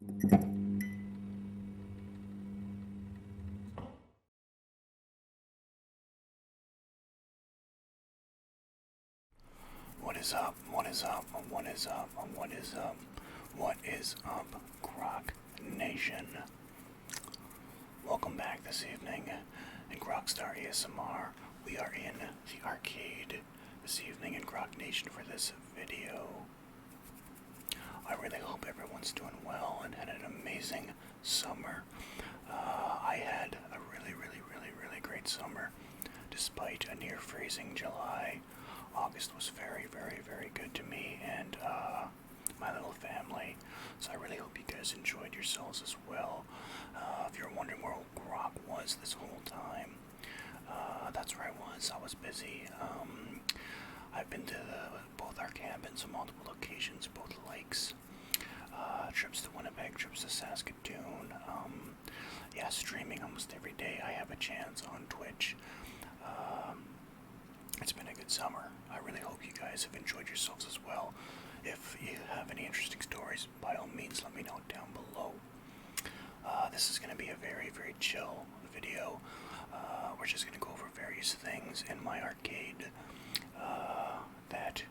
What is up? What is up? What is up? What is up? What is up, Grocknation? Welcome back this evening in Grockstar ASMR. We are in the arcade this evening in Grocknation for this video. I really hope everyone's doing well and had an amazing summer. I had a really great summer, despite a near freezing July. August was very good to me and my little family, so I really hope you guys enjoyed yourselves as well. If you're wondering where Grock was this whole time, that's where I was. I was busy. I've been to both our cabins, multiple locations, both lakes, trips to Winnipeg, trips to Saskatoon, streaming almost every day I have a chance on Twitch. It's been a good summer. I really hope you guys have enjoyed yourselves as well. If you have any interesting stories, by all means let me know down below. This is going to be a very chill video. We're just going to go over various things in my arcade that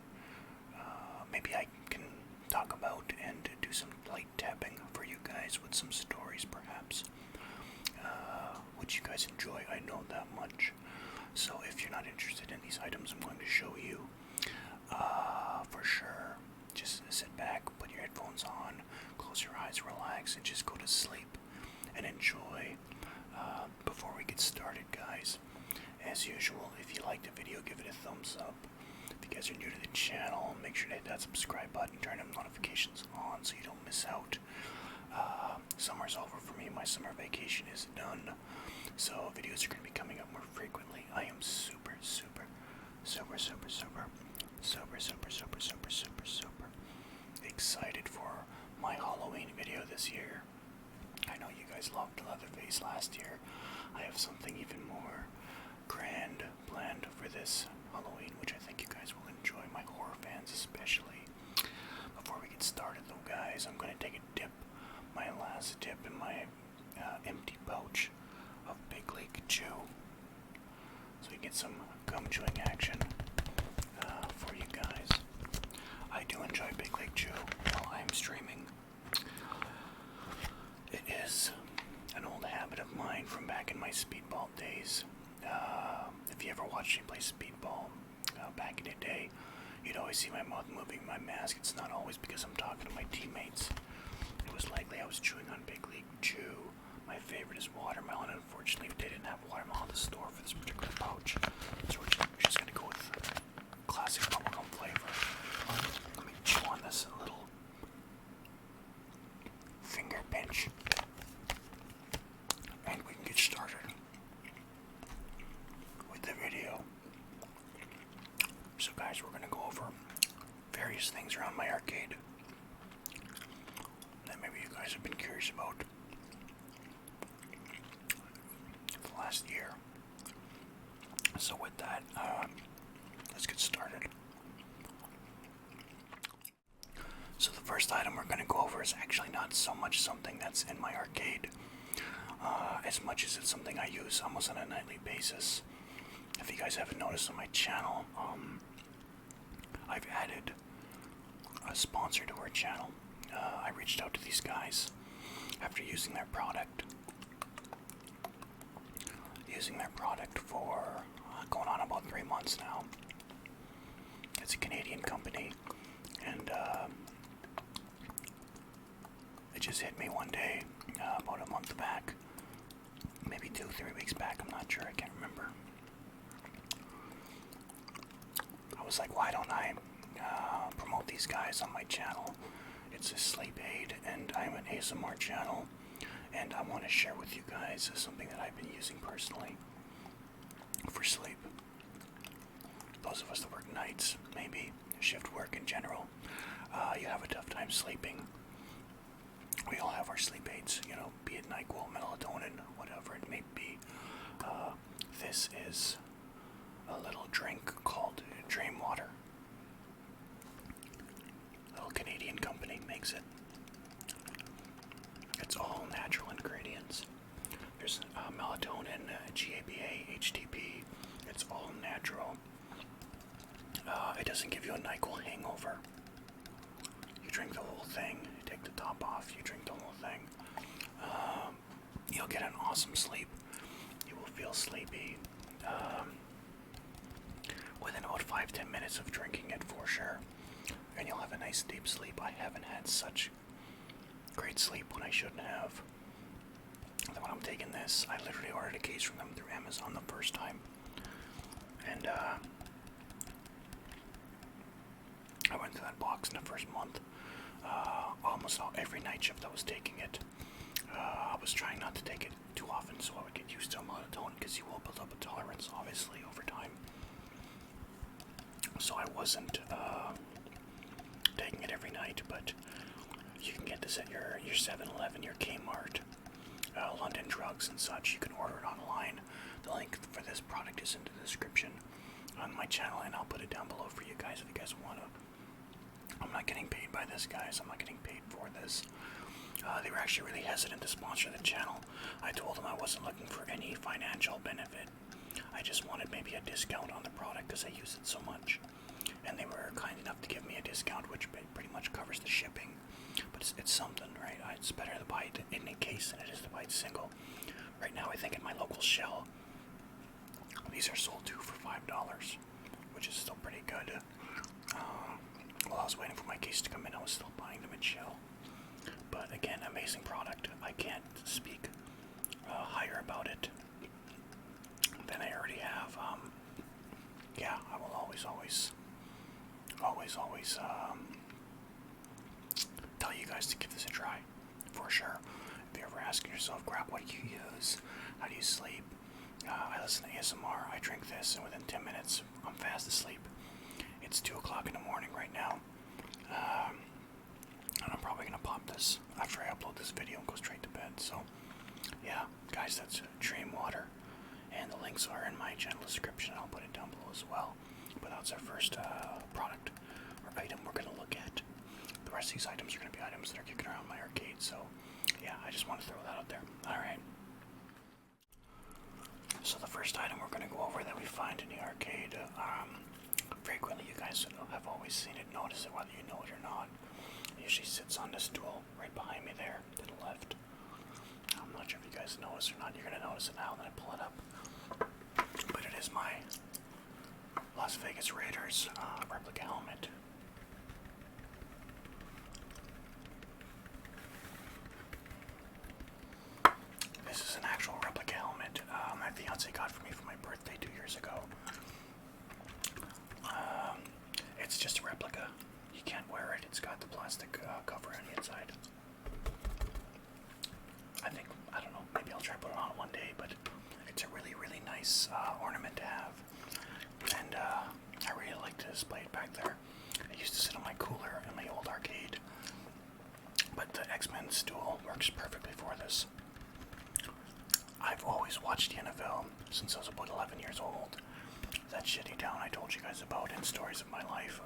maybe I can talk about and do some light tapping for you guys with some stories perhaps, which you guys enjoy, I know that much. So if you're not interested in these items I'm going to show you, for sure, just sit back, put your headphones on, close your eyes, relax, and just go to sleep and enjoy. Before we get started, guys, as usual, if you liked the video, give it a thumbs up. If you guys are new to the channel, make sure to hit that subscribe button, turn them notifications on so you don't miss out. Summer's over for me, my summer vacation is done, so videos are going to be coming up more frequently. I am super excited for my Halloween video this year. I know you guys loved Leatherface last year. I have something even more grand planned for this Halloween, which I think you guys will enjoy, my horror fans especially. Before we get started though, guys, I'm going to take a dip, my last dip in my empty pouch of Big League Chew, so we get some gum chewing action for you guys. I do enjoy Big League Chew while I'm streaming. It is an old habit of mine from back in my speedball days. If you ever watched me play speedball back in the day, you'd always see my mouth moving, my mask. It's not always because I'm talking to my teammates. It was likely I was chewing on Big League Chew. My favorite is watermelon. Unfortunately, they didn't have watermelon at the store for this particular pouch, so we're just going to go with classic bubblegum flavor. Let me chew on this a little finger pinch, and we can get started with the video. So guys, we're going to go over various things around my arcade that maybe you guys have been curious about the last year. So with that, let's get started. So the first item we're going to go over is actually not so much something that's in my arcade, as much as it's something I use almost on a nightly basis. If you guys haven't noticed on my channel, I've added a sponsor to our channel. I reached out to these guys after using their product. For going on about 3 months now. It's a Canadian company, and it just hit me one day, about a month back, maybe 2-3 weeks back, I'm not sure, I can't remember. I was like, why don't I promote these guys on my channel? It's a sleep aid, and I'm an ASMR channel, and I want to share with you guys something that I've been using personally for sleep. Those of us that work nights, maybe shift work in general, you have a tough time sleeping. We all have our sleep aids, be it NyQuil, melatonin, whatever it may be. This is a little drink called Dream Water. A little Canadian company makes it. It's all natural ingredients. There's melatonin, GABA, HTP. It's all natural. It doesn't give you a NyQuil hangover. You drink the whole thing. You take the top off. You drink the whole thing. You'll get an awesome sleep. You will feel sleepy within about 5-10 minutes of drinking it for sure. And you'll have a nice deep sleep. I haven't had such great sleep when I shouldn't have. Then when I'm taking this, I literally ordered a case from them through Amazon the first time. And I went through that box in the first month. Almost every night shift I was taking it. I was trying not to take it too often so I would get used to melatonin, because you will build up a tolerance obviously over time. So I wasn't taking it every night, but you can get this at your 7-Eleven, your Kmart, London Drugs and such. You can order it online. The link for this product is in the description on my channel, and I'll put it down below for you guys if you guys want to. I'm not getting paid by this, guys. I'm not getting paid for this. They were actually really hesitant to sponsor the channel. I told them I wasn't looking for any financial benefit. I just wanted maybe a discount on the product because I use it so much. And they were kind enough to give me a discount, which pretty much covers the shipping. But it's something, right? It's better to buy it in a case than it is to buy it single. Right now, I think in my local Shell, these are sold for $5, which is still pretty good. While I was waiting for my case to come in, I was still buying them in Shell. But again, amazing product. I can't speak higher about it than I already have. Yeah, I will always tell you guys to give this a try, for sure. If you're ever asking yourself, Grock, what do you use? How do you sleep? I listen to ASMR, I drink this, and within 10 minutes, I'm fast asleep. It's 2 o'clock in the morning right now. And I'm probably going to pop this after I upload this video and go straight to bed. So, yeah, guys, that's Dream Water. And the links are in my channel description. I'll put it down below as well. But that's our first product or item we're going to look at. The rest of these items are going to be items that are kicking around my arcade. So, yeah, I just want to throw that out there. Alright. So the first item we're going to go over that we find in the arcade, frequently you guys have always seen it, notice it whether you know it or not. It usually sits on this stool right behind me there to the left. I'm not sure if you guys notice or not. You're going to notice it now when I pull it up. But it is my Las Vegas Raiders replica helmet. This is an actual replica helmet my fiance got for me for my birthday 2 years ago. It's just a replica. You can't wear it. It's got the plastic cover on the inside. I don't know, maybe I'll try to put it on one day, but it's a really, really nice ornament to have. And I really like to display it back there. It used to sit on my cooler in my old arcade. But the X-Men stool works perfectly for this. I've always watched the NFL since I was about 11 years old. That shitty town I told you guys about in Stories of My Life,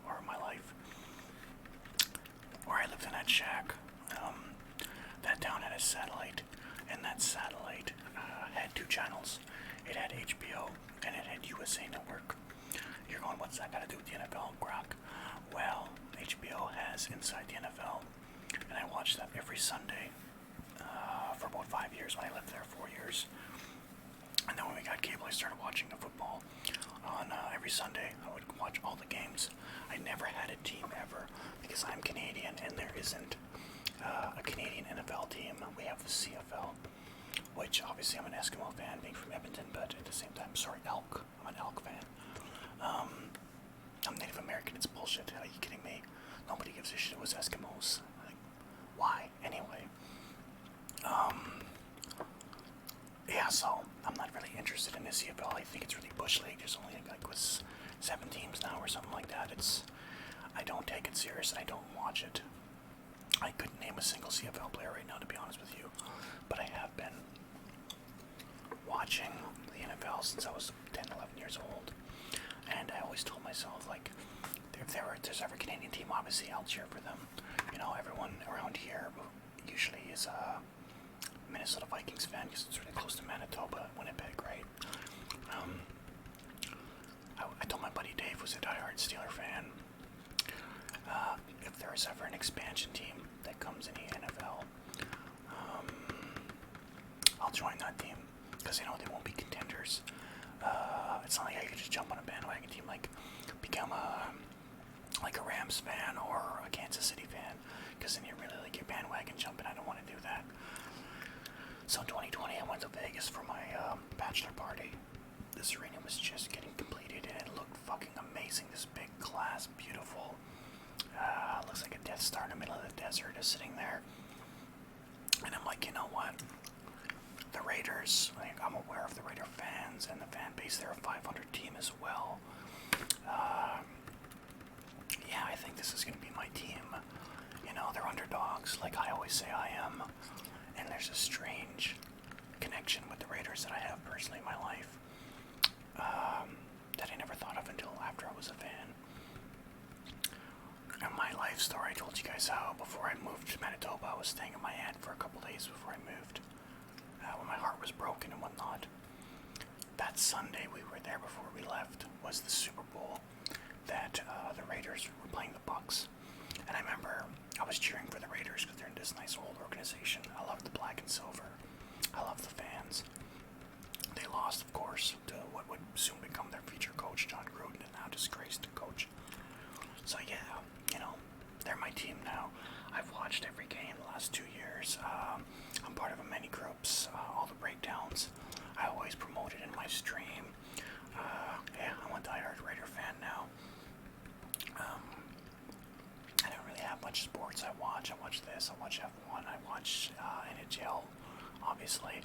or My Life, where I lived in that shack. That town had a satellite, and that satellite had 2 channels. It had HBO, and it had USA Network. You're going, what's that got to do with the NFL, Grock? Well, HBO has Inside the NFL, and I watched that every Sunday for about 5 years when I lived there, 4 years. And then when we got cable, I started watching the football on every Sunday. I would watch all the games. I never had a team ever because I'm Canadian and there isn't a Canadian NFL team. We have the CFL, which obviously I'm an Eskimo fan being from Edmonton, but at the same time, sorry, elk. I'm an elk fan. I'm Native American. It's bullshit. Are you kidding me? Nobody gives a shit. It was Eskimos. Like, why? Anyway. Yeah, so I'm not really interested in the CFL. I think it's really bush league. There's only like with 7 teams now or something like that. I don't take it serious and I don't watch it. I couldn't name a single CFL player right now, to be honest with you, but I have been watching the NFL since I was 10, 11 years old, and I always told myself, like, if there's ever a Canadian team, obviously I'll cheer for them. You know, everyone around here usually is Minnesota Vikings fan because it's really close to Manitoba, Winnipeg, right? I told my buddy Dave, who's a diehard Steeler fan, if there is ever an expansion team that comes in the NFL, I'll join that team because they won't be contenders. It's not like I could just jump on a bandwagon team, like become a Rams fan or a Kansas City fan, because then you're really like your bandwagon jumping. I don't want to do that. So in 2020, I went to Vegas for my bachelor party. This arena was just getting completed, and it looked fucking amazing. This big glass, beautiful. Looks like a Death Star in the middle of the desert is sitting there. And I'm like, you know what? The Raiders, like, I'm aware of the Raider fans and the fan base. They're a 500 team as well. Yeah, I think this is going to be my team. They're underdogs, like I always say I am. And there's a strange connection with the Raiders that I have personally in my life that I never thought of until after I was a fan. And my life story, I told you guys how before I moved to Manitoba, I was staying at my aunt for a couple days before I moved. When my heart was broken and whatnot. That Sunday we were there before we left was the Super Bowl that the Raiders were playing the Bucks. And I remember I was cheering for the Raiders because they're in this nice old organization. I love the black and silver. I love the fans. They lost, of course, to what would soon become their future coach, John Gruden, and now disgraced coach. So yeah, they're my team now. I've watched every game the last 2 years. I'm part of many groups, all the breakdowns. I always promote it in my stream. Yeah, I'm a diehard Raider fan now. I don't really have much sports I watch. I watch this, I watch F1, I watch NHL, obviously.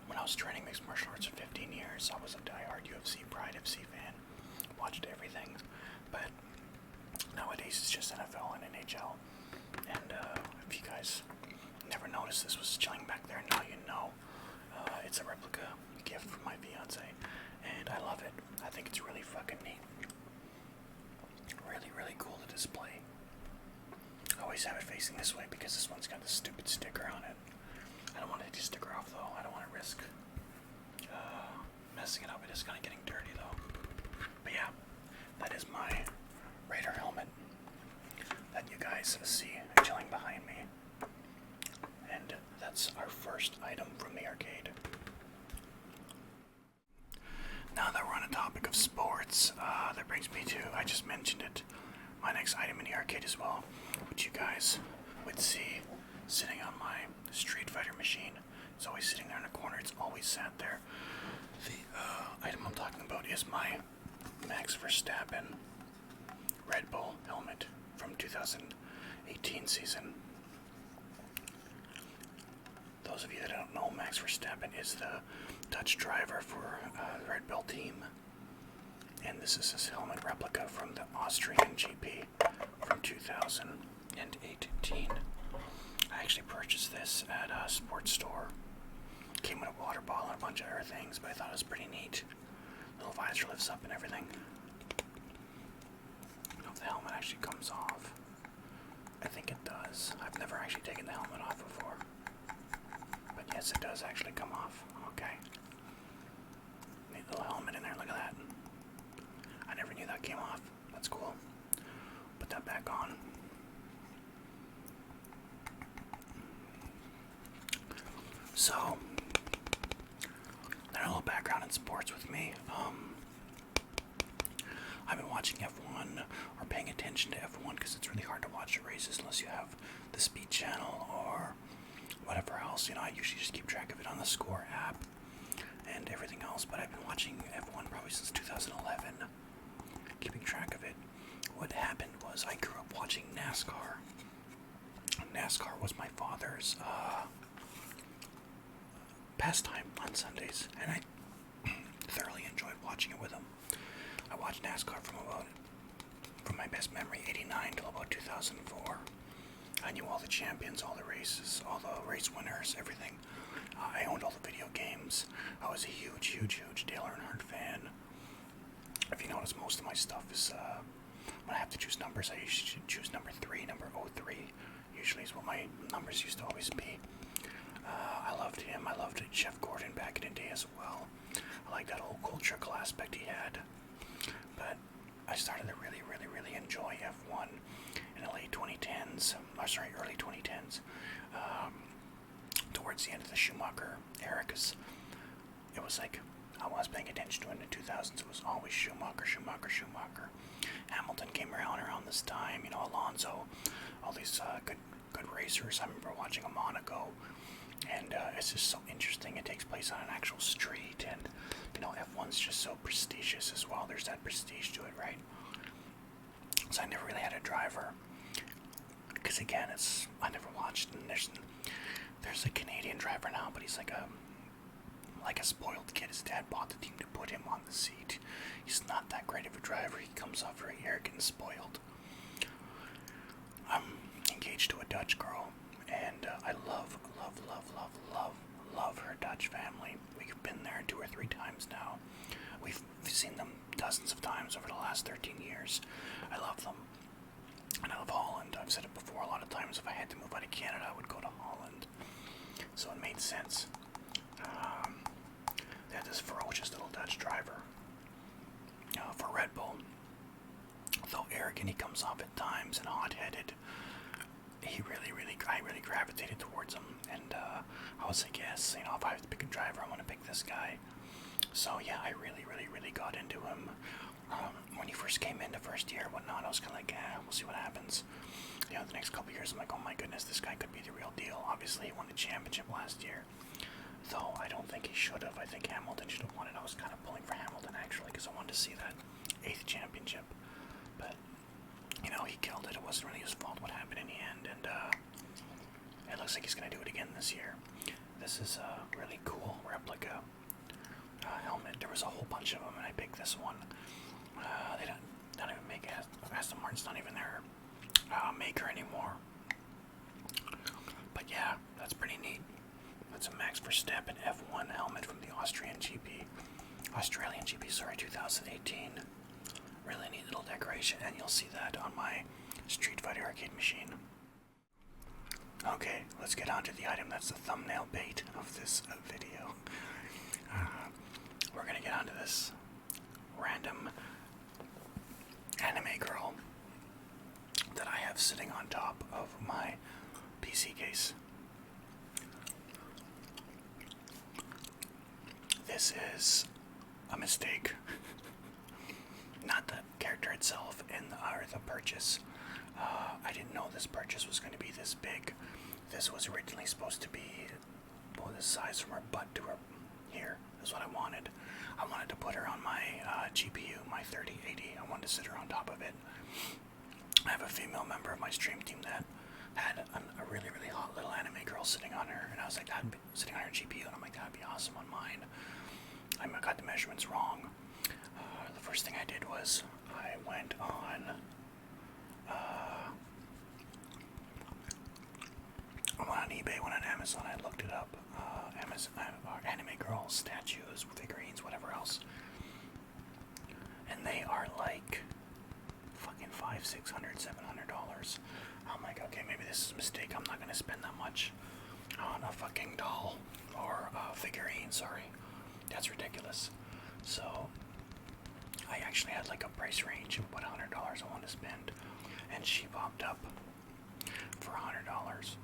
When I was training mixed martial arts for 15 years, I was a diehard UFC, Pride FC fan. Watched everything. But nowadays it's just NFL and NHL. And if you guys never noticed, this was chilling back there, now you know. It's a replica gift from my fiance, and I love it. I think it's really fucking neat. Really, really cool to display. I always have it facing this way because this one's got this stupid sticker on it. I don't want to take the sticker off though. I don't want to risk messing it up. It is kind of getting dirty though. But yeah, that is my Raider helmet that you guys see chilling behind me. And that's our first item from the arcade. Now that we're on a topic of sports, that brings me to, I just mentioned it, my next item in the arcade as well, which you guys would see sitting on my Street Fighter machine. It's always sitting there in a corner. It's always sat there. The item I'm talking about is my Max Verstappen Red Bull helmet from 2018 season. Those of you that don't know, Max Verstappen is the Dutch driver for the Red Bull team. And this is his helmet replica from the Austrian GP from 2018. I actually purchased this at a sports store. Came with a water bottle and a bunch of other things, but I thought it was pretty neat. Little visor lifts up and everything. I don't know if the helmet actually comes off. I think it does. I've never actually taken the helmet off before. But yes, it does actually come off. Okay. Neat little helmet in there, look at that. I never knew that came off. That's cool. Put that back on. So, then a little background in sports with me. I've been watching F1 or paying attention to F1 because it's really hard to watch the races unless you have the Speed Channel or whatever else. I usually just keep track of it on the Score app and everything else, but I've been watching F1 probably since 2011, keeping track of it. What happened was I grew up watching NASCAR. NASCAR was my father's pastime on Sundays, and I thoroughly enjoyed watching it with him. I watched NASCAR from my best memory, 89 till about 2004. I knew all the champions, all the races, all the race winners, everything. I owned all the video games. I was a huge Dale Earnhardt fan. If you notice, most of my stuff is, when I have to choose numbers, I usually choose number 3, number 03. Usually is what my numbers used to always be. I loved him. I loved Jeff Gordon back in the day as well. I like that whole cultural aspect he had. But I started to really enjoy F1 in the late 2010s. Early 2010s. Towards the end of the Schumacher era, because it was like I was paying attention to it in the 2000s. It was always Schumacher. Hamilton came around this time. You know, Alonso, all these good racers. I remember watching a Monaco, and it's just so interesting. It takes place on an actual street, and you know, F1's just so prestigious as well. There's that prestige to it, right? So I never really had a driver, because again, I never watched. And there's a Canadian driver now, but he's like a spoiled kid. His dad bought the team to put him on the seat. He's not that great of a driver. He comes off very arrogant and spoiled. I'm engaged to a Dutch girl, and I love her Dutch family. We've been there 2 or 3 times now. We've seen them dozens of times over the last 13 years. I love them. And I love Holland. I've said it before a lot of times. If I had to move out of Canada, I would go to Holland. So it made sense. They had this ferocious little Dutch driver for Red Bull. Though arrogant he comes off at times and hot-headed, I really gravitated towards him. And I was like, yes, you know, if I have to pick a driver, I'm going to pick this guy. So yeah, I really got into him. When he first came in the first year and whatnot, I was kind of like, we'll see what happens. You know, the next couple years, I'm like, oh my goodness, this guy could be the real deal. Obviously, he won the championship last year, though I don't think he should have. I think Hamilton should have won it. I was kind of pulling for Hamilton, actually, because I wanted to see that 8th championship. But, you know, he killed it. It wasn't really his fault what happened in the end, and it looks like he's going to do it again this year. This is a really cool replica helmet. There was a whole bunch of them, and I picked this one. They don't even make it. Aston Martin's not even their maker anymore. But yeah, that's pretty neat. That's a Max Verstappen F1 helmet from the Australian GP, 2018. Really neat little decoration, and you'll see that on my Street Fighter arcade machine. Okay, let's get on to the item that's the thumbnail bait of this video. We're gonna get onto this random anime girl that I have sitting on top of my PC case. This is a mistake. Not the character itself or the purchase. I didn't know this purchase was going to be this big. This was originally supposed to be this size from her butt to her here. That's what I wanted. I wanted to put her on my GPU, my 3080. I wanted to sit her on top of it. I have a female member of my stream team that had a really hot little anime girl sitting on her, and I was like, sitting on her GPU, and I'm like, that'd be awesome on mine. I got the measurements wrong. The first thing I did was I went on eBay, went on Amazon, I looked it up. Anime girls, statues, figurines, whatever else. And they are like fucking $500, $600, $700. I'm like, okay, maybe this is a mistake. I'm not gonna spend that much on a fucking doll or a figurine, sorry. That's ridiculous. So I actually had like a price range of what $100 I want to spend, and she popped up for $100.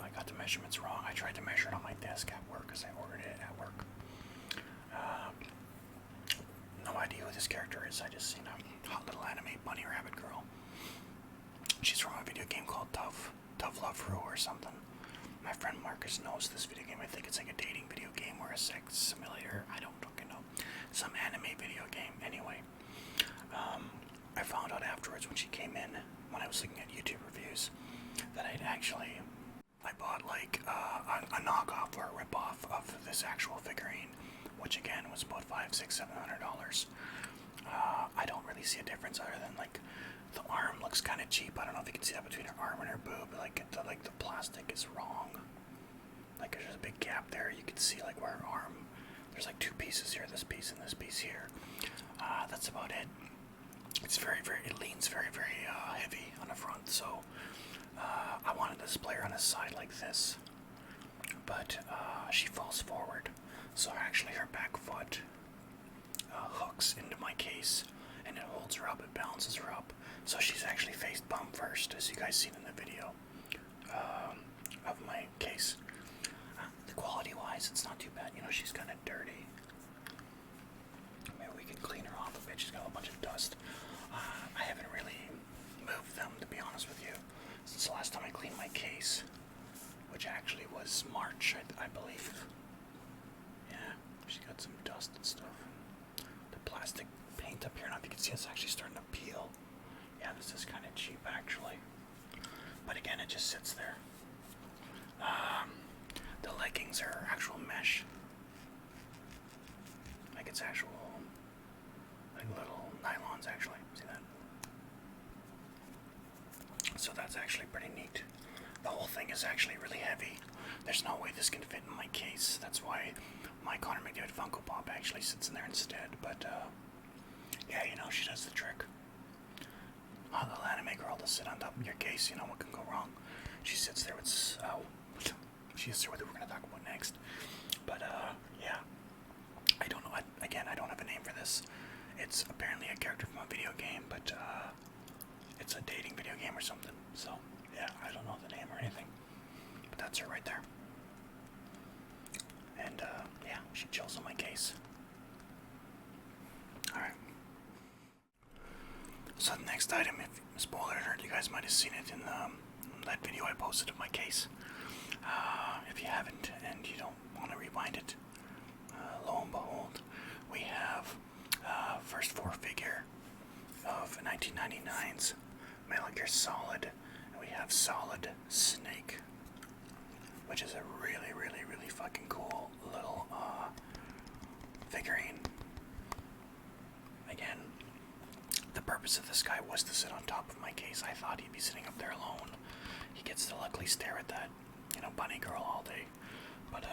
I got the measurements wrong. I tried to measure it on my desk at work because I ordered it at work. No idea who this character is. I just seen a hot little anime bunny rabbit girl. She's from a video game called Tough Love Ru or something. My friend Marcus knows this video game. I think it's like a dating video game or a sex simulator. I don't fucking know. Some anime video game. Anyway, I found out afterwards when she came in, when I was looking at YouTube reviews, that I bought like a knockoff or a ripoff of this actual figurine, which again was about $500, $600, $700. I don't really see a difference other than like the arm looks kind of cheap. I don't know if you can see that between her arm and her boob. Like the plastic is wrong. Like there's a big gap there. You can see like where her arm. There's like 2 pieces here. This piece and this piece here. That's about it. It's it leans very heavy on the front. So I wanted to display her on the side like this. but she falls forward, so actually her back foot hooks into my case, and it holds her up, it balances her up, so she's actually face bum first, as you guys seen in the video of my case. The quality-wise, it's not too bad. You know, she's kind of dirty. Maybe we can clean her off a bit. She's got a bunch of dust. I haven't really moved them, to be honest with you, since the last time I cleaned my case, which actually was March, I believe. Yeah, she's got some dust and stuff. The plastic paint up here, and if you can see, it's actually starting to peel. Yeah, this is kind of cheap, actually. But again, it just sits there. The leggings are actual mesh. Like it's actual, like little nylons, actually. See that? So that's actually pretty neat. The whole thing is actually really heavy. There's no way this can fit in my case. That's why my Connor McDavid Funko Pop actually sits in there instead. But yeah, you know, she does the trick. A little anime girl to sit on top of your case. You know what can go wrong? She sits there with she sits there with who we're gonna talk about next. But yeah, I don't know. Again, I don't have a name for this. It's apparently a character from a video game, but it's a dating video game or something. So yeah, I don't know the name or anything. But that's her right there. And yeah, she chills on my case. All right. So the next item, if spoiler alert, you guys might have seen it in that video I posted of my case. If you haven't and you don't want to rewind it, lo and behold, we have first 4 figure of 1999's Metal Gear Solid, and we have Solid Snake, which is a really, really, really fucking cool little figurine. Again, the purpose of this guy was to sit on top of my case. I thought he'd be sitting up there alone. He gets to luckily stare at that, you know, bunny girl all day. But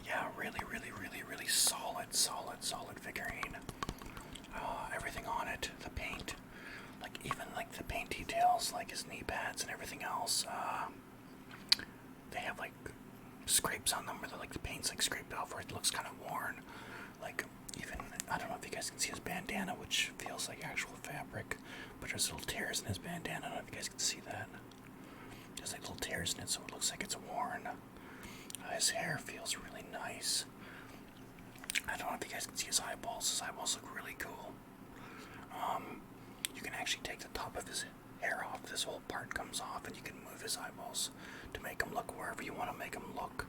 yeah, really, really, really, really solid figurine. Everything on it, the paint, like even like the paint details, like his knee pads and everything else. They have like scrapes on them where like the paint's like scraped off, where it looks kind of worn. Like even, I don't know if you guys can see his bandana, which feels like actual fabric, but there's little tears in his bandana. I don't know if you guys can see that. There's like little tears in it, so it looks like it's worn. His hair feels really nice. I don't know if you guys can see his eyeballs. His eyeballs look really cool. You can actually take the top of his hair off. This whole part comes off, and you can move his eyeballs to make him look wherever you want to make him look.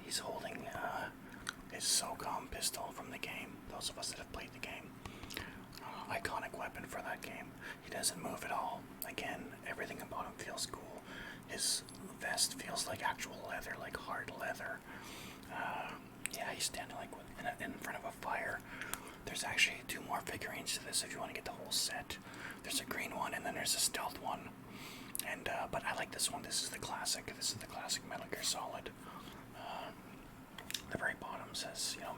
He's holding his SOCOM pistol from the game. Those of us that have played the game. Iconic weapon for that game. He doesn't move at all. Again, everything about him feels cool. His vest feels like actual leather, like hard leather. Yeah, he's standing like in front of a fire. There's actually 2 more figurines to this if you want to get the whole set. There's a green one and then there's a stealth one. And but I like this one. This is the classic. This is the classic Metal Gear Solid. The very bottom says, you know,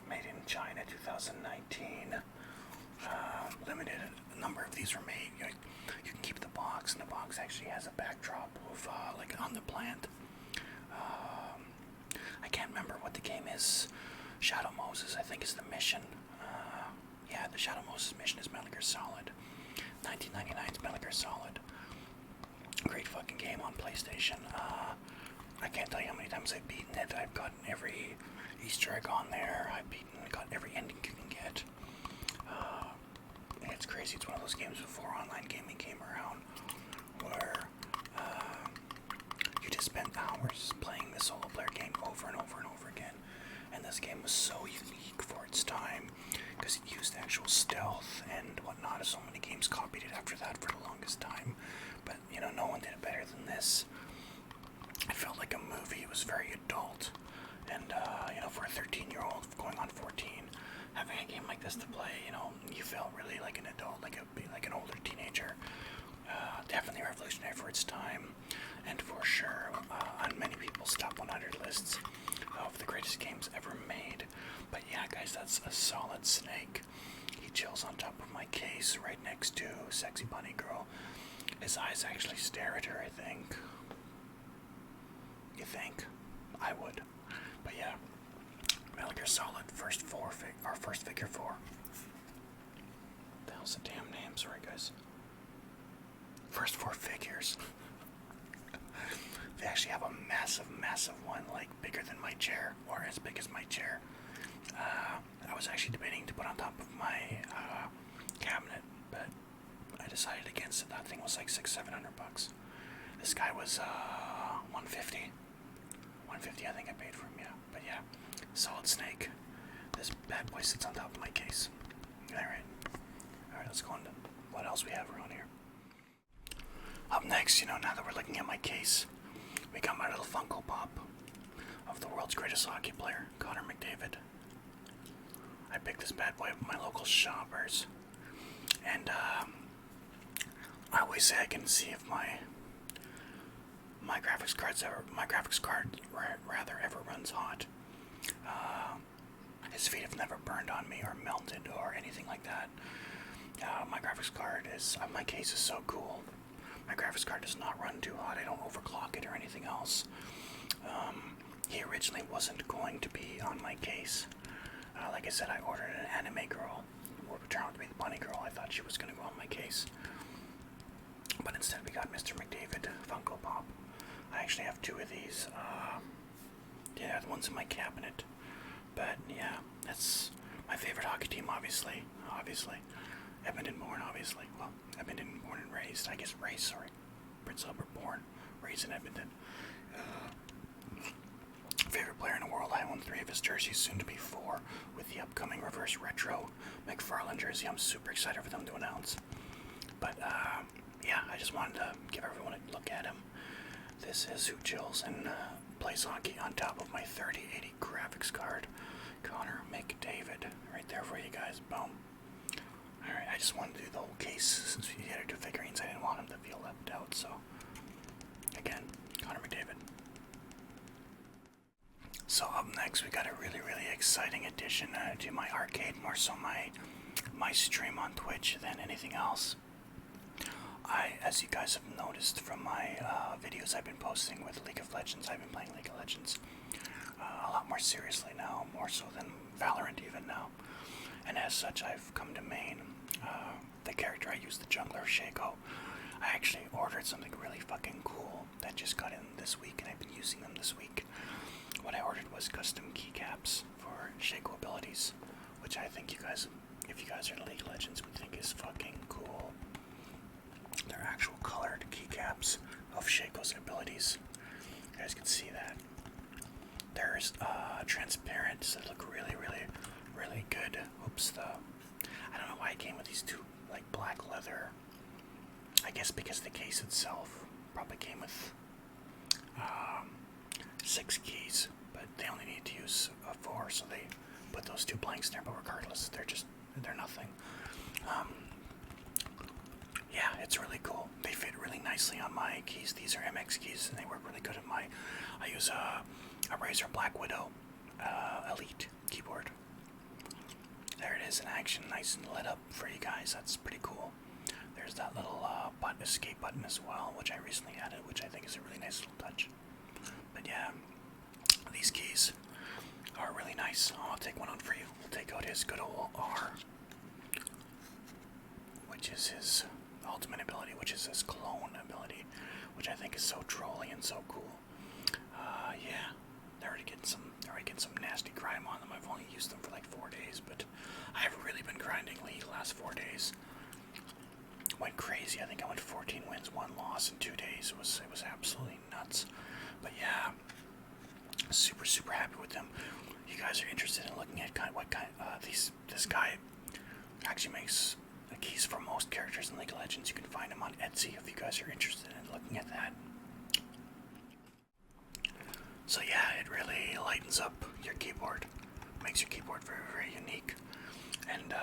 made in China, 2019. Limited number of these were made. You can keep the box, and the box actually has a backdrop of like on the plant. I can't remember what the game is. Shadow Moses, I think, is the mission. Yeah, the Shadow Moses mission is Metal Gear Solid. 1999's Metal Gear Solid. Great fucking game on PlayStation. I can't tell you how many times I've beaten it. I've gotten every Easter egg on there. I've got every ending you can get. And it's crazy. It's one of those games before online gaming came around where you just spent hours playing the solo player game over and over and over again. And this game was so unique for its time because it used actual stealth and whatnot. So many games copied it after that for the longest time. But, you know, no one did it better than this. It felt like a movie. It was very adult. And, you know, for a 13-year-old going on 14, having a game like this to play, you know, you felt really like an adult, like an older teenager. Definitely revolutionary for its time. And for sure, on many people's top 100 lists of the greatest games ever made. But yeah, guys, that's a Solid Snake. He chills on top of my case right next to Sexy Bunny Girl. His eyes actually stare at her, I think. You think? I would. But yeah. Metal Gear Solid, first figure 4. The hell's the damn name? Sorry, guys. First 4 figures. They actually have a massive one, like bigger than my chair, or as big as my chair. I was actually debating to put on top of my cabinet, but I decided against it. That thing was like $600-700. This guy was $150. $150, I think I paid for him. Yeah, but yeah, Solid Snake. This bad boy sits on top of my case. All right. Let's go on to what else we have around here. Up next, now that we're looking at my case, we got my little Funko Pop of the world's greatest hockey player, Connor McDavid. I picked this bad boy up at my local Shoppers, and I always say I can see if my graphics card ever runs hot. His feet have never burned on me or melted or anything like that. My graphics card my case is so cool. My graphics card does not run too hot. I don't overclock it or anything else. He originally wasn't going to be on my case. Like I said, I ordered an anime girl, or turned out to be the bunny girl. I thought she was going to go on my case. But instead we got Mr. McDavid Funko Pop. I actually have 2 of these. Yeah, the ones in my cabinet. But yeah, that's my favorite hockey team, obviously. Edmonton-born, obviously. Well, Edmonton-born and raised. I guess raised, sorry. Prince Albert born, raised in Edmonton. Favorite player in the world. I own 3 of his jerseys, soon to be 4, with the upcoming reverse retro McFarlane jersey. I'm super excited for them to announce. But yeah, I just wanted to give everyone a look at him. This is who chills and plays hockey on top of my 3080 graphics card. Connor McDavid, right there for you guys. Boom. Alright, I just wanted to do the whole case since we had to do figurines. I didn't want him to feel left out, so again, Connor McDavid. So up next, we got a really exciting addition to my arcade, more so my stream on Twitch than anything else. As you guys have noticed from my videos I've been posting with League of Legends, I've been playing League of Legends a lot more seriously now, more so than Valorant even now. And as such, I've come to main the character I use, the jungler Shaco. I actually ordered something really fucking cool that just got in this week, and I've been using them this week. What I ordered was custom keycaps for Shaco abilities, which I think you guys, if you guys are in League of Legends, would think is fucking cool. They're actual colored keycaps of Shaco's abilities. You guys can see that. There's transparent, so they look really good. Oops, I don't know why it came with these 2 like black leather. I guess because the case itself probably came with 6 keys, but they only need to use 4, so they put those 2 blanks there. But regardless, they're nothing. Yeah, it's really cool. They fit really nicely on my keys. These are MX keys, and they work really good on I use a Razer Black Widow Elite keyboard. There it is in action, nice and lit up for you guys. That's pretty cool. There's that little escape button as well, which I recently added, which I think is a really nice little touch. But yeah, these keys are really nice. I'll take one out for you. We'll take out his good old R, which is his ultimate ability, which is his clone ability, which I think is so trolly and so cool. Yeah, they're already getting some nasty grime on them. I've only used them for like 4 days, but I've really been grinding League the last 4 days. Went crazy. I think I went 14 wins, 1 loss in 2 days. It was absolutely nuts. But yeah, super happy with them. You guys are interested in looking at this guy actually makes the keys for most characters in League of Legends. You can find them on Etsy if you guys are interested in looking at that. So yeah, it really lightens up your keyboard, makes your keyboard very unique, and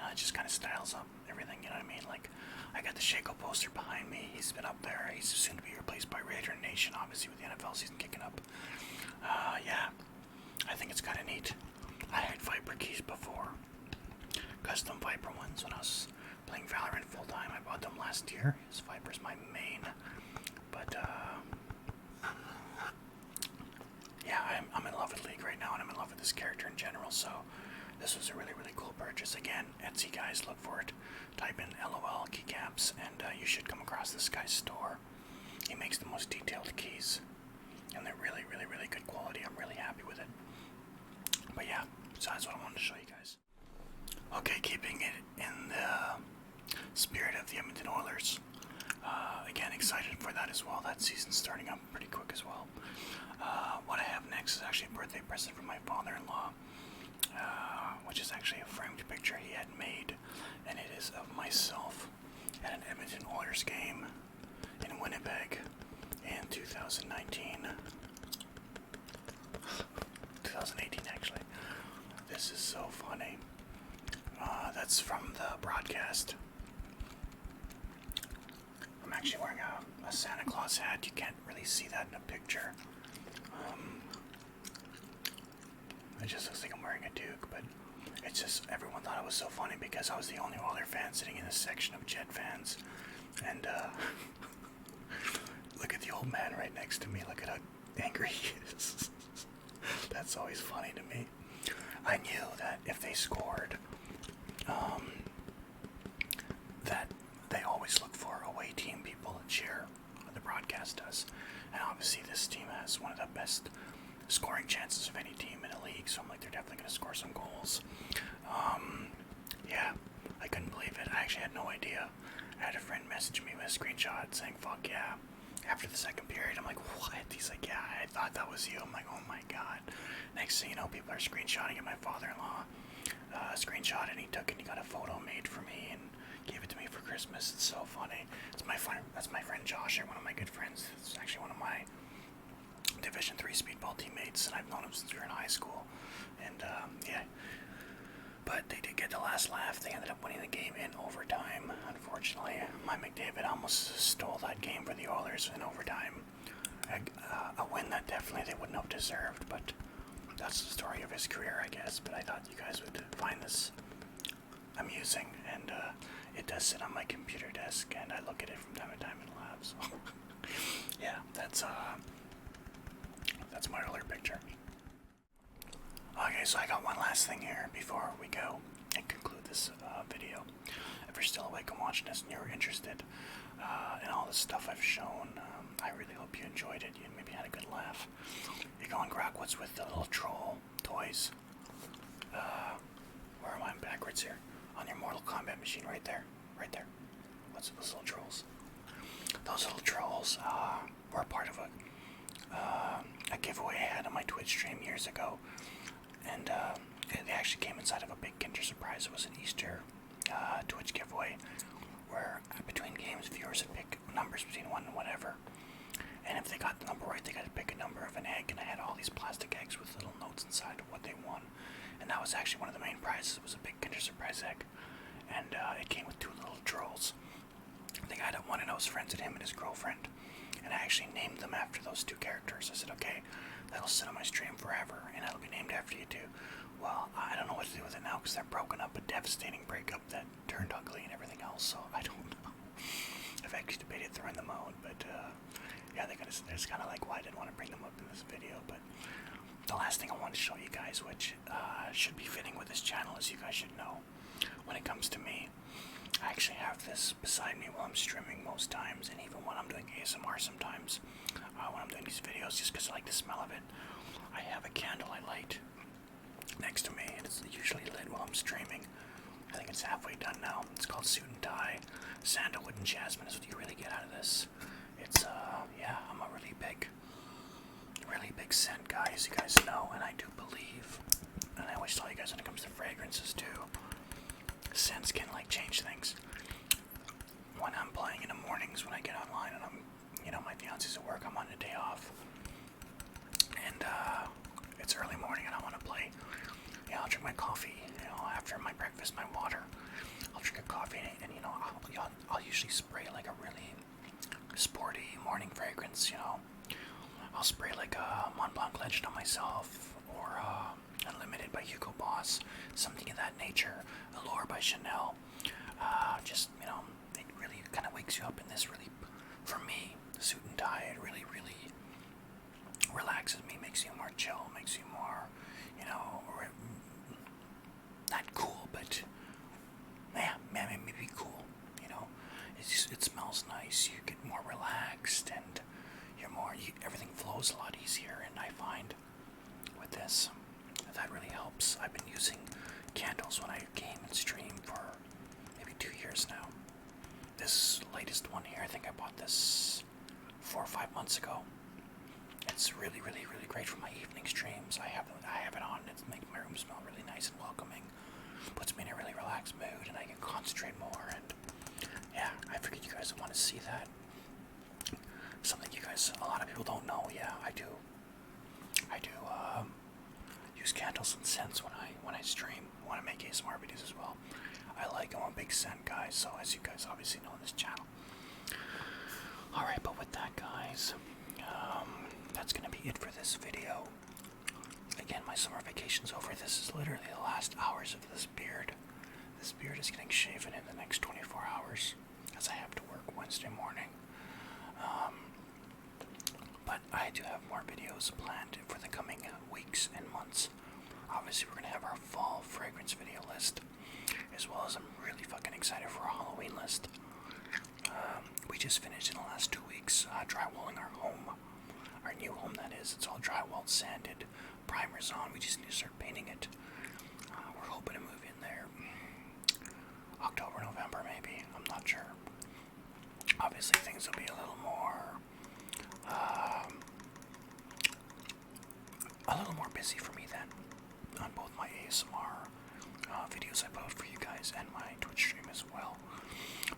it just kind of styles up everything, you know what I mean? Like, I got the Shaco poster behind me. He's been up there. He's soon to be replaced by Grocknation, obviously, with the NFL season kicking up. Yeah, I think it's kind of neat. I had Viper keys before, custom Viper ones when I was playing Valorant full time. I bought them last year. Viper's my this character in general. So this was a really, really cool purchase. Again, Etsy guys, look for it. Type in LOL Keycaps, and you should come across this guy's store. He makes the most detailed keys, and they're really, really, really good quality. I'm really happy with it. But yeah, so that's what I wanted to show you guys. Okay, keeping it in the spirit of the Edmonton Oilers. Again, excited for that as well. That season's starting up pretty quick as well. What I have next is actually a birthday present from my father-in-law, which is actually a framed picture he had made, and it is of myself at an Edmonton Oilers game in Winnipeg in 2019. 2018, actually. This is so funny. That's from the broadcast. I'm actually wearing a Santa Claus hat. You can't really see that in a picture. It just looks like I'm wearing a Duke, but it's just, everyone thought it was so funny because I was the only Oiler fan sitting in a section of Jet fans. And look at the old man right next to me. Look at how angry he is. That's always funny to me. I knew that if they scored, that they always look for away team people to cheer. The broadcast does. And obviously this team has one of the best scoring chances of any team in the league, so I'm like, they're definitely going to score some goals. Yeah, I couldn't believe it. I actually had no idea. I had a friend message me with a screenshot saying, fuck yeah. After the second period, I'm like, what? He's like, yeah, I thought that was you. I'm like, oh my god. Next thing you know, people are screenshotting it. My father-in-law screenshot it, and he took it and he got a photo made for me and gave it to me for Christmas. It's so funny. That's my friend Josh, one of my good friends. It's actually one of my Division 3 speedball teammates, and I've known him since we were in high school. And yeah, but they did get the last laugh. They ended up winning the game in overtime. Unfortunately, my McDavid almost stole that game for the Oilers in overtime. A win that definitely they wouldn't have deserved, but that's the story of his career, I guess. But I thought you guys would find this amusing, and it does sit on my computer desk, and I look at it from time to time in the lab. So yeah, that's my earlier picture. Okay, so I got one last thing here before we go and conclude this video. If you're still awake and watching this and you're interested in all the stuff I've shown, I really hope you enjoyed it. You maybe had a good laugh. You're going, Grock, what's with the little troll toys? Where am I backwards here? On your Mortal Kombat machine, right there. Right there. What's with those little trolls? Those little trolls were part of a giveaway I had on my Twitch stream years ago. And they actually came inside of a big Kinder Surprise. It was an Easter Twitch giveaway where between games viewers would pick numbers between 1 and whatever. And if they got the number right, they got to pick a number of an egg. And I had all these plastic eggs with little notes inside of what they won. And that was actually one of the main prizes. It was a big Kinder Surprise egg. And it came with 2 little trolls. The guy that won it, I was friends with him and his girlfriend. And I actually named them after those 2 characters. I said, okay, that'll sit on my stream forever, and it'll be named after you too. Well, I don't know what to do with it now because they're broken up, a devastating breakup that turned ugly and everything else, so I don't know. I've actually debated throwing them out, but yeah, they're just kind of like, why I didn't want to bring them up in this video. But the last thing I want to show you guys, which should be fitting with this channel, as you guys should know, when it comes to me, I actually have this beside me while I'm streaming most times, and even when I'm doing ASMR sometimes, when I'm doing these videos, just because I like the smell of it. I have a candle I light next to me, and it's usually lit while I'm streaming. I think it's halfway done now. It's called Suit and Tie. Sandalwood and jasmine is what you really get out of this. It's, yeah, I'm a really big scent guy, as you guys know, and I do believe, and I always tell you guys when it comes to fragrances too, scents can like change things. When I'm playing in the mornings, when I get online and my fiance's at work, I'm on a day off, and it's early morning and I want to play. I'll drink my coffee, after my breakfast, my water. I'll drink a coffee, and I'll usually spray like a really sporty morning fragrance. I'll spray like a Mont Blanc Legend on myself, or Unlimited by Hugo Boss, something of that nature. Allure by Chanel. It really kind of wakes you up in this really, for me, the Suit and Tie, it really, really relaxes me, makes you more chill, makes you more, not cool, but yeah, maybe cool. You know, it smells nice. You get more relaxed, and everything flows a lot easier. And I find with this that really helps. I've been using candles when I game and stream for maybe 2 years now. This latest one here, I think I bought this 4 or 5 months ago. It's really great for my evening streams. I have it on. It's making my room smell really nice and welcoming. Puts me in a really relaxed mood, and I can concentrate more. And yeah, I figured you guys would want to see that. Something a lot of people don't know. Yeah, I do use candles and scents when I stream. When I make ASMR videos as well. I'm a big scent guy, so as you guys obviously know on this channel. Alright, but with that, guys, that's gonna be it for this video. Again, my summer vacation's over. This is literally the last hours of this beard. This beard is getting shaven in the next 24 hours, as I have to work Wednesday morning. But I do have more videos planned for the coming weeks and months. Obviously, we're going to have our fall fragrance video list, as well as I'm really fucking excited for our Halloween list. We just finished in the last 2 weeks drywalling our home. Our new home, that is. It's all drywalled, sanded, primers on. We just need to start painting it. We're hoping to move in there October, November, maybe. I'm not sure. Obviously, things will be a little more busy for me then, on both my ASMR videos I put out for you guys and my Twitch stream as well.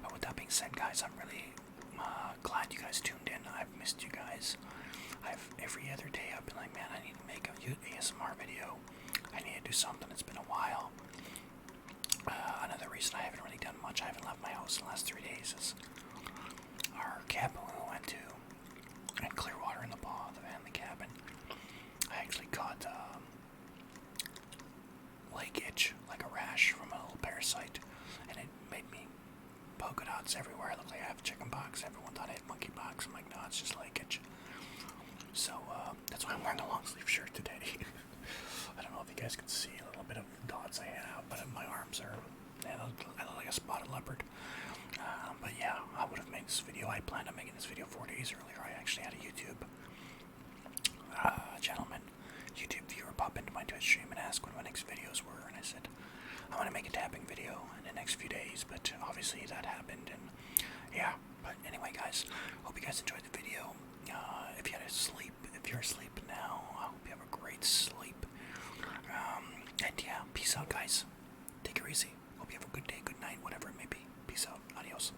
But with that being said, guys, I'm really glad you guys tuned in. I've missed you guys. Every other day I've been like, man, I need to make a ASMR video. I need to do something. It's been a while. Another reason I haven't really done much, I haven't left my house in the last 3 days, is our cabin we went to in Clearwater in the Paw, the family cabin. I actually caught lake itch, like a rash from a little parasite, and it made me polka dots everywhere. It looked like I have chicken pox. Everyone thought I had monkey pox. I'm like, no, it's just lake itch. So that's why I'm wearing a long sleeve shirt today. I don't know if you guys can see a little bit of dots I have, but my arms are, I look like a spotted leopard. But yeah, I would have made this video. I planned on making this video 4 days earlier. I actually had a YouTube YouTube viewer pop into my Twitch stream and ask when my next videos were, and I said I want to make a tapping video in the next few days, but obviously that happened, and yeah. But anyway, guys, hope you guys enjoyed the video. If you're asleep now, I hope you have a great sleep. And yeah, peace out, guys. Take it easy. Hope you have a good day, good night, whatever it may be. Peace out. Adios.